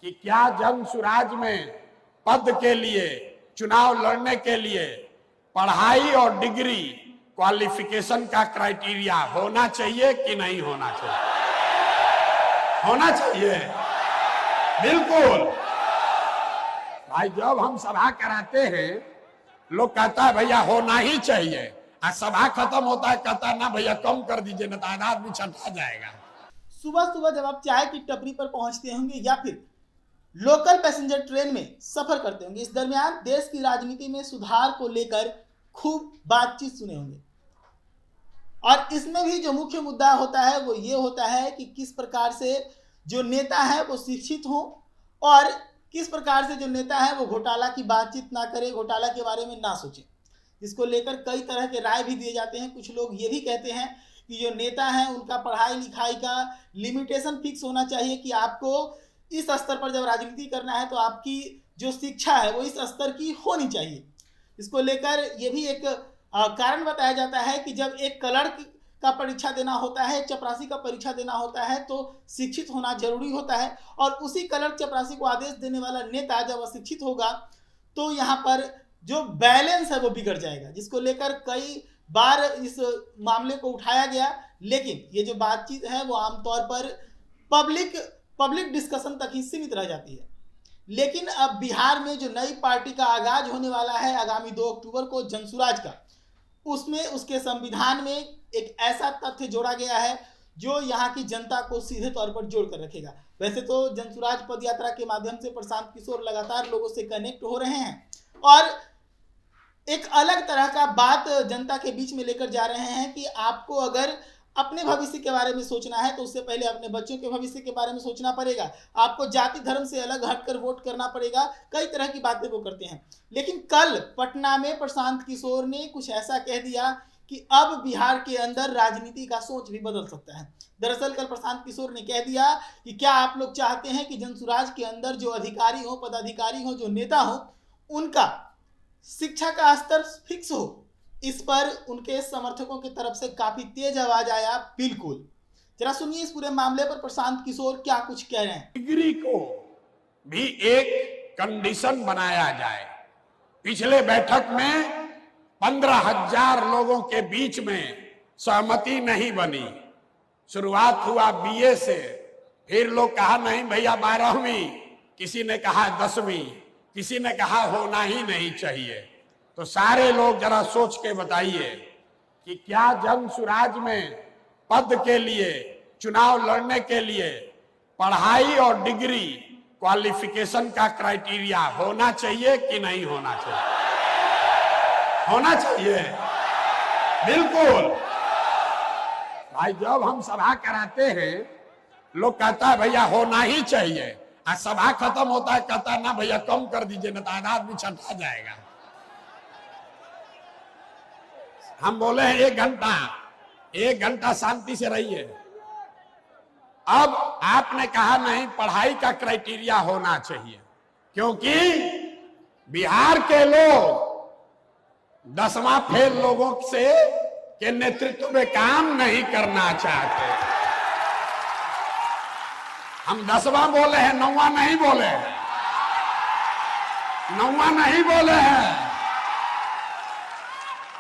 कि क्या जन सुराज में पद के लिए, चुनाव लड़ने के लिए पढ़ाई और डिग्री, क्वालिफिकेशन का क्राइटेरिया होना चाहिए कि नहीं होना चाहिए? होना चाहिए, बिल्कुल। भाई जब हम सभा कराते हैं, लोग कहता है भैया होना ही चाहिए, और सभा खत्म होता है कहता है ना भैया कम कर दीजिए, ना तादाद भी छंटा जाएगा। सुबह सुबह जब आप चाय की टपरी पर पहुंचते होंगे या फिर लोकल पैसेंजर ट्रेन में सफर करते होंगे, इस दरमियान देश की राजनीति में सुधार को लेकर खूब बातचीत सुने होंगे। और इसमें भी जो मुख्य मुद्दा होता है वो ये होता है कि किस प्रकार से जो नेता है वो शिक्षित हो और किस प्रकार से जो नेता है वो घोटाला की बातचीत ना करे, घोटाला के बारे में ना सोचे। इसको लेकर कई तरह के राय भी दिए जाते हैं। कुछ लोग ये भी कहते हैं कि जो नेता है उनका पढ़ाई लिखाई का लिमिटेशन फिक्स होना चाहिए कि आपको इस स्तर पर जब राजनीति करना है तो आपकी जो शिक्षा है वो इस स्तर की होनी चाहिए। इसको लेकर ये भी एक कारण बताया जाता है कि जब एक क्लर्क का परीक्षा देना होता है, चपरासी का परीक्षा देना होता है, तो शिक्षित होना जरूरी होता है। और उसी क्लर्क चपरासी को आदेश देने वाला नेता जब अशिक्षित होगा तो यहाँ पर जो बैलेंस है वो बिगड़ जाएगा, जिसको लेकर कई बार इस मामले को उठाया गया। लेकिन ये जो बातचीत है वो आमतौर पर पब्लिक डिस्कशन तक ही सीमित रह जाती है। लेकिन अब बिहार में जो नई पार्टी का आगाज होने वाला है आगामी 2 अक्टूबर को, जनसुराज का, उसमें उसके संविधान में एक ऐसा तथ्य जोड़ा गया है जो यहाँ की जनता को सीधे तौर पर जोड़ कर रखेगा। वैसे तो जनसुराज पद यात्रा के माध्यम से प्रशांत किशोर लगातार लोगों से कनेक्ट हो रहे हैं और एक अलग तरह का बात जनता के बीच में लेकर जा रहे हैं कि आपको अगर अपने भविष्य के बारे में सोचना है तो उससे पहले अपने बच्चों के भविष्य के बारे में सोचना पड़ेगा, आपको जाति धर्म से अलग हटकर वोट करना पड़ेगा। कई तरह की बातें वो करते हैं। लेकिन कल पटना में प्रशांत किशोर ने कुछ ऐसा कह दिया कि अब बिहार के अंदर राजनीति का सोच भी बदल सकता है। दरअसल कल प्रशांत किशोर ने कह दिया कि क्या आप लोग चाहते हैं कि जनसुराज के अंदर जो अधिकारी हो, पदाधिकारी हो, जो नेता हो, उनका शिक्षा का स्तर फिक्स हो? इस पर उनके समर्थकों की तरफ से काफी तेज आवाज आया। बिल्कुल, जरा सुनिए इस पूरे मामले पर प्रशांत किशोर क्या कुछ कह रहे हैं। डिग्री को भी एक कंडीशन बनाया जाए। पिछले बैठक में 15,000 लोगों के बीच में सहमति नहीं बनी। शुरुआत हुआ बीए से, फिर लोग कहा नहीं भैया 12वीं, किसी ने कहा 10वीं, किसी ने कहा होना ही नहीं चाहिए। तो सारे लोग जरा सोच के बताइए कि क्या जन सुराज में पद के लिए, चुनाव लड़ने के लिए पढ़ाई और डिग्री, क्वालिफिकेशन का क्राइटेरिया होना चाहिए कि नहीं होना चाहिए? होना चाहिए, बिल्कुल। भाई जब हम सभा कराते हैं, लोग कहता है भैया होना ही चाहिए, और सभा खत्म होता है कहता है ना भैया कम कर दीजिए, ना तादाद भी छंटा जाएगा। हम बोले हैं 1 घंटा शांति से रहिए। अब आपने कहा नहीं, पढ़ाई का क्राइटेरिया होना चाहिए, क्योंकि बिहार के लोग 10वां फेल लोगों से के नेतृत्व में काम नहीं करना चाहते। हम 10वां बोले हैं, 9वां नहीं बोले हैं, 9वां नहीं बोले हैं।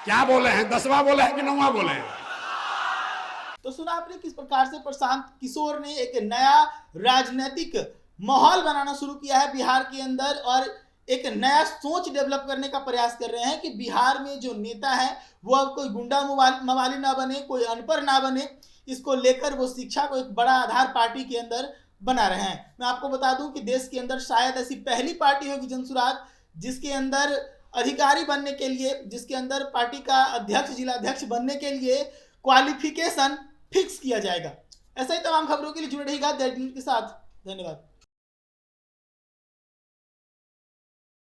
क्या बोले हैं? 10वां बोले हैं कि 9वां बोले हैं? तो सुना आपने किस प्रकार से प्रशांत किशोर ने एक नया राजनीतिक माहौल बनाना शुरू किया है बिहार के अंदर और एक नया सोच डेवलप करने का प्रयास कर रहे हैं कि बिहार में जो नेता है वो अब कोई गुंडा मवाली ना बने, कोई अनपढ़ ना बने। इसको लेकर वो शिक्षा को एक बड़ा आधार पार्टी के अंदर बना रहे हैं। मैं आपको बता दूं कि देश के अंदर शायद ऐसी पहली पार्टी होगी जनसुराज जिसके अंदर अधिकारी बनने के लिए, जिसके अंदर पार्टी का अध्यक्ष, जिला अध्यक्ष बनने के लिए क्वालिफिकेशन फिक्स किया जाएगा। ऐसा ही तमाम खबरों के लिए जुड़े रहिएगा दैनिक न्यूज के साथ। धन्यवाद।